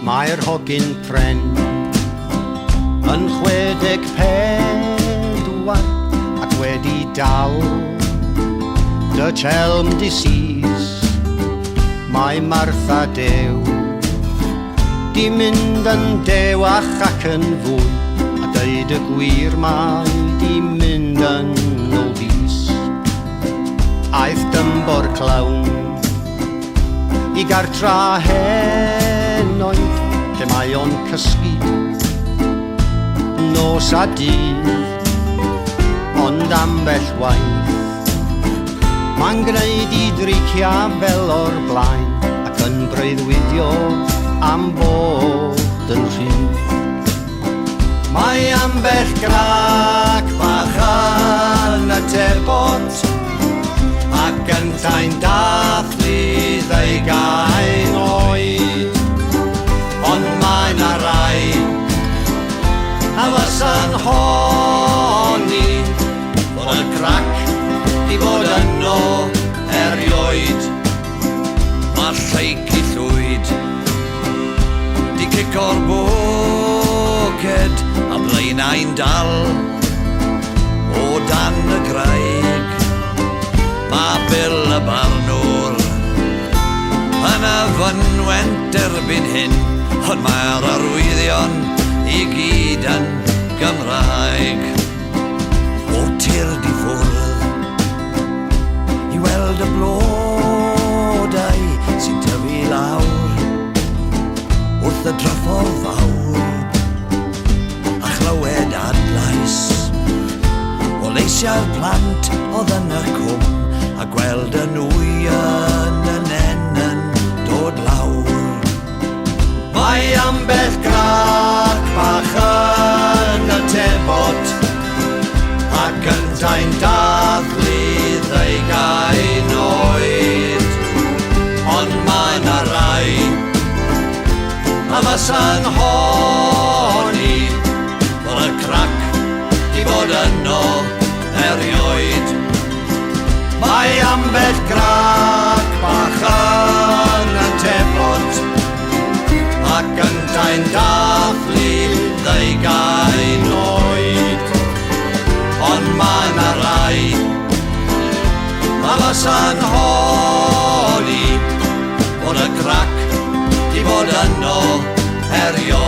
Mae'r hogyn pren yn 64 ac wedi dal dy chelm disease. Mae Martha Dew di mynd yn dewach ac yn fwy, a deud y gwir mae di mynd yn obese. Aeth dymbo'r clawn i gartra henoed lle mae o'n cysgu nos a dydd, ond ambell waith ma'n gwneud I dricia fel o'r blaen ac yn breuddwydio am bod yn rhydd. Mae ambell grac bach yn y tebot ac yn tain dathlu 20 oed, ond mae 'na rai a fysa'n honni bod y crac I fod yno erioed. Mae'r lleic I llwyd di cico'r boced a blaenau'n dal o dan y graig. Mae Bill y barnwr yn y fynwent erbyn hyn, ond mae'r arwyddion I gyd yn Gymraeg. O tir di ffwrdd I weld y blodau sy'n tyfu lawr wrth y draffodd fawr a chlywed adlais o leisiau'r plant oedd yn y cwm a gweld y nwy yn y nen yn dod lawr. Mae ambell grac bach yn y tebot ac yn tain dathlu 20 oed, ond mae 'na rai a fysa'n honni bod y crac di bod yno erioed. Mae ambell grac bach yn y tebot ac yn tain dathlu 20 oed, ond mae 'na rai a fysa'n honni bod y crac di bod yno erioed.